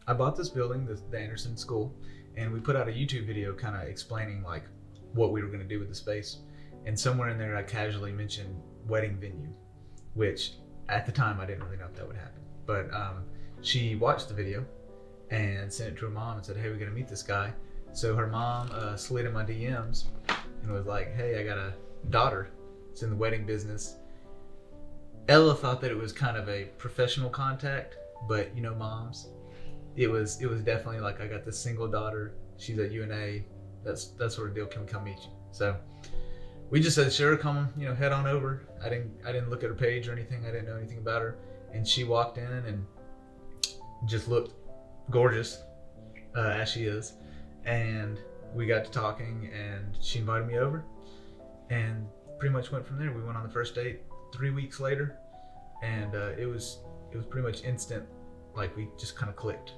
I bought this building, the Anderson School, and we put out a YouTube video kind of explaining like what we were going to do with the space. And somewhere in there, I casually mentioned wedding venue, which at the time I didn't really know if that would happen. But she watched the video and sent it to her mom and said, "Hey, we're going to meet this guy." So her mom slid in my DMs and was like, "Hey, I got a daughter. It's in the wedding business. Ella thought that it was kind of a professional contact, but you know, moms, it was definitely like, I got this single daughter. She's at UNA. That sort of deal. Can we come meet you? So we just said, sure, come, head on over. I didn't look at her page or anything. I didn't know anything about her, and she walked in and just looked gorgeous, as she is, and we got to talking, and she invited me over, and pretty much went from there. We went on the first date 3 weeks later, and it was pretty much instant. Like, we just kind of clicked.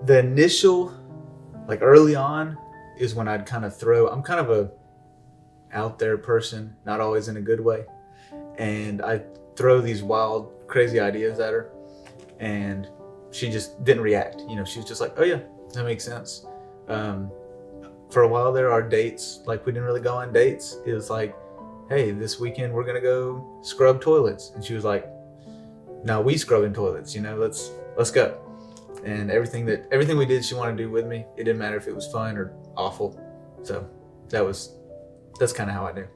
The initial, like early on, is when I'd kind of I'm kind of a out there person, not always in a good way. And I throw these wild, crazy ideas at her, and she just didn't react. She was just like, oh yeah, that makes sense. For a while there, our dates, like, we didn't really go on dates. It was like, hey, this weekend we're gonna go scrub toilets. And she was like, no, we scrubbing toilets, let's go. And everything we did, she wanted to do with me. It didn't matter if it was fun or awful. So that's kind of how I do.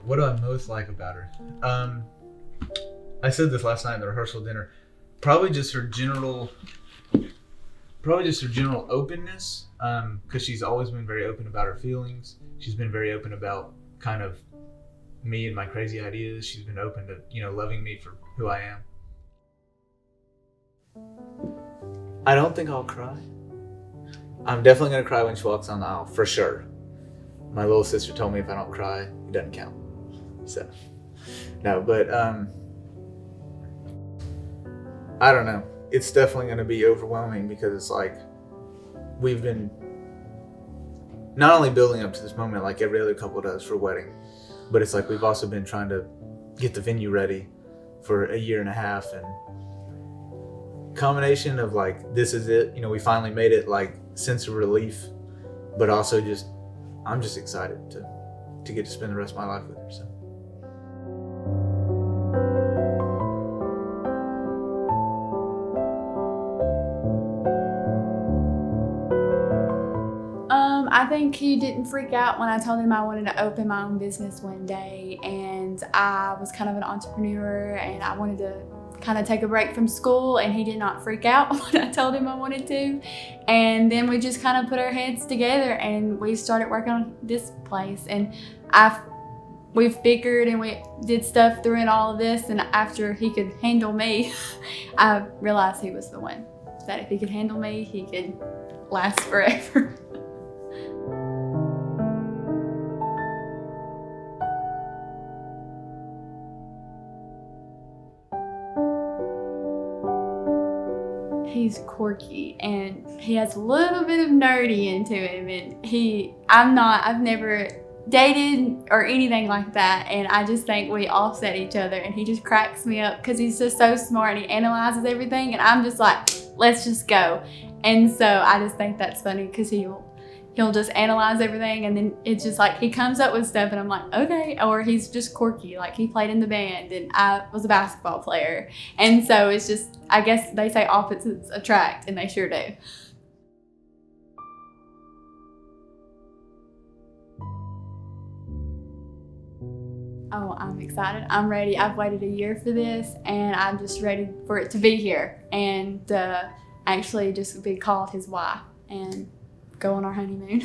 What do I most like about her? I said this last night in the rehearsal dinner. Probably just her general openness. Because she's always been very open about her feelings. She's been very open about kind of me and my crazy ideas. She's been open to, loving me for who I am. I don't think I'll cry. I'm definitely gonna cry when she walks down the aisle, for sure. My little sister told me if I don't cry, it doesn't count. So, no, but I don't know. It's definitely gonna be overwhelming, because it's like, we've been not only building up to this moment like every other couple does for a wedding, but it's like we've also been trying to get the venue ready for a year and a half, and combination of like, this is it, we finally made it, like, sense of relief, but also I'm just excited to get to spend the rest of my life with her. So I think he didn't freak out when I told him I wanted to open my own business one day, and I was kind of an entrepreneur and I wanted to kind of take a break from school, and he did not freak out when I told him I wanted to. And then we just kind of put our heads together and we started working on this place, and we've bickered and we did stuff through all of this, and after he could handle me, I realized he was the one, that if he could handle me, he could last forever. He's quirky and he has a little bit of nerdy into him, and I've never dated or anything like that, and I just think we offset each other, and he just cracks me up because he's just so smart and he analyzes everything, and I'm just like, let's just go. And so I just think that's funny because he'll just analyze everything, and then it's just like he comes up with stuff and I'm like, okay. Or he's just quirky, like he played in the band and I was a basketball player, and so it's just, I guess they say opposites attract, and they sure do. Oh, I'm excited. I'm ready. I've waited a year for this, and I'm just ready for it to be here and actually just be called his wife and go on our honeymoon.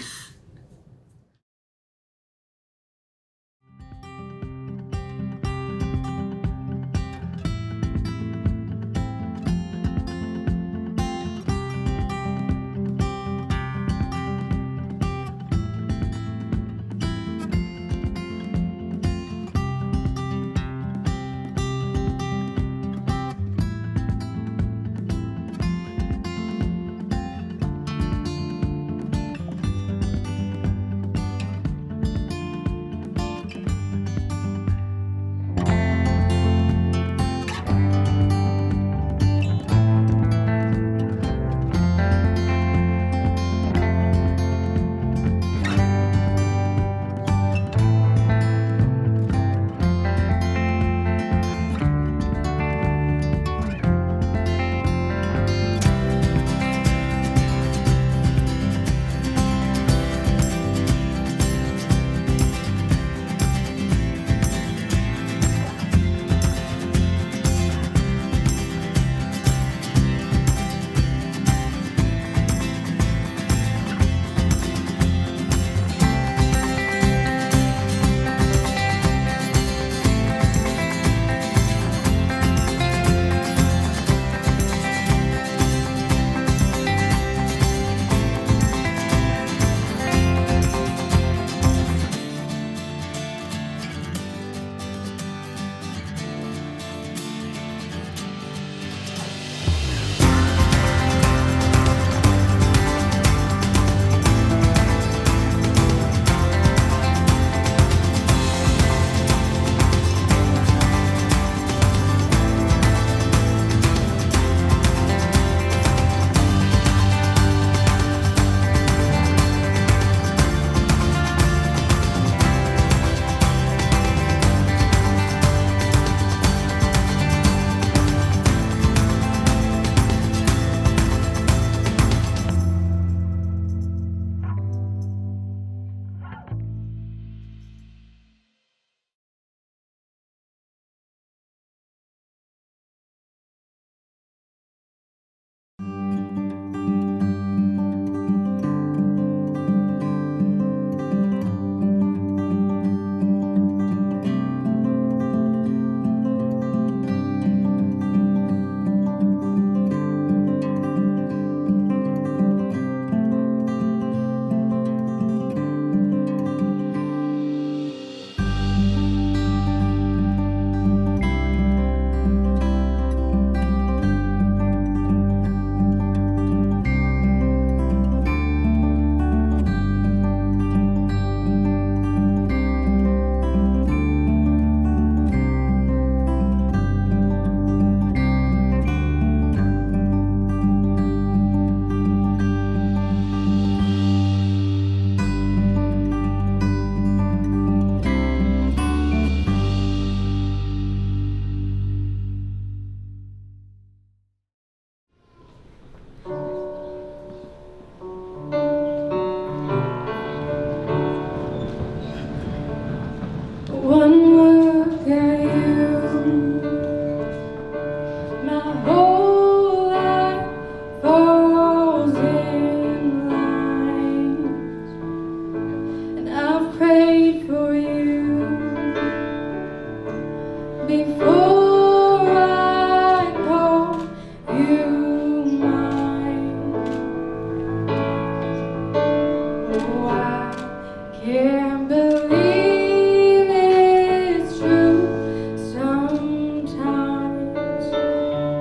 Can't believe it's true sometimes.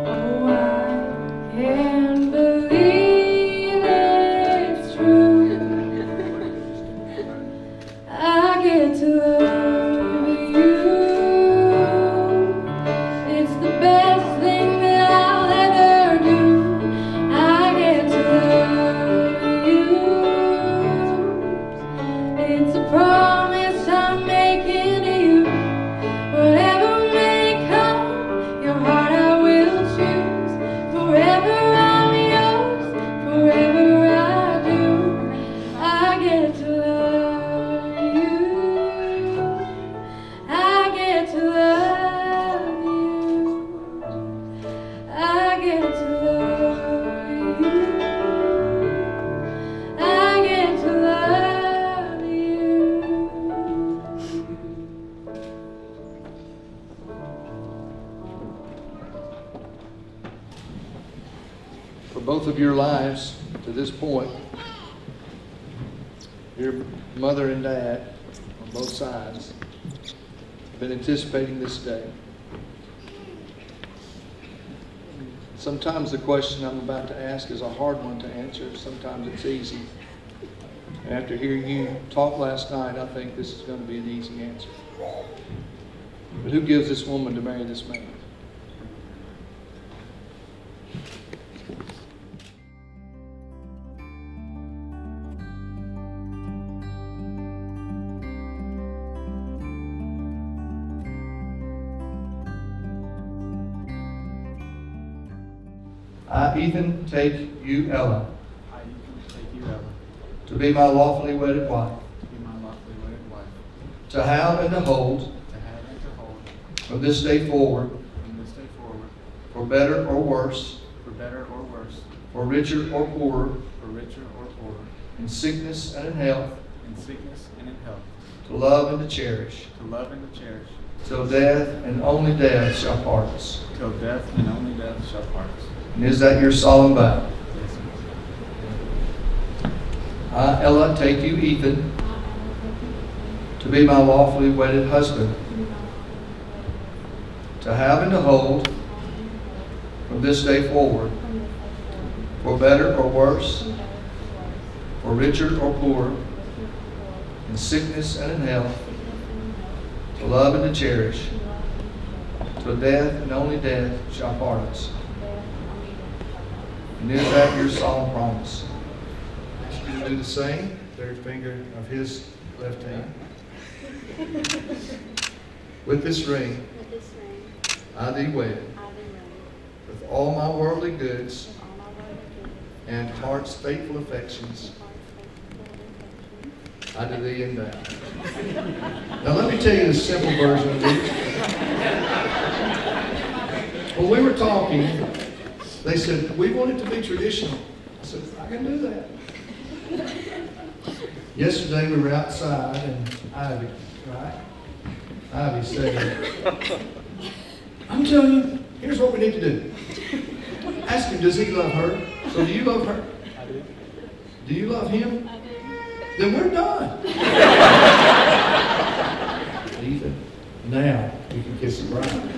Oh, I can't believe it's true. I get to love you. It's the best thing that I'll ever do. I get to love you. It's a promise I'm making to you. Whatever may come, your heart I will choose. Forever I'm yours, forever I do. I get to love you. I get to love you. I get to love you. I get to love you. For both of your lives to this point, your mother and dad on both sides have been anticipating this day. Sometimes the question I'm about to ask is a hard one to answer. Sometimes it's easy. After hearing you talk last night, I think this is going to be an easy answer. But who gives this woman to marry this man? I, Ethan, take you, Ella, I, Ethan, take you, Ella, to be my lawfully wedded wife, to be my lawfully wedded wife, to have and to hold, to have and to hold, from this day forward, from this day forward, for better or worse, for better or worse, for richer or poorer, for richer or poorer, in sickness and in health, in sickness and in health, to love and to cherish, to love and to cherish, till death and only death shall part us. till death and only death shall part us. And is that your solemn vow? Yes, I, Ella, take you, Ethan, to be my lawfully wedded husband, to have and to hold, from this day forward, for better or worse, for richer or poorer, in sickness and in health, to love and to cherish, till death and only death shall part us. And is that your solemn promise? I ask you to do the same, third finger of his left hand. With this ring, I thee wed, with all my worldly goods and heart's faithful affections, I do thee endow. Now let me tell you the simple version of this. When we were talking, they said, we want it to be traditional. I said, I can do that. Yesterday we were outside and Ivy, right? Ivy said, I'm telling you, here's what we need to do. Ask him, does he love her? So do you love her? I do. Do you love him? I do. Then we're done. Ethan, now you can kiss the bride.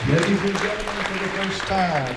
Ladies and gentlemen, for the first time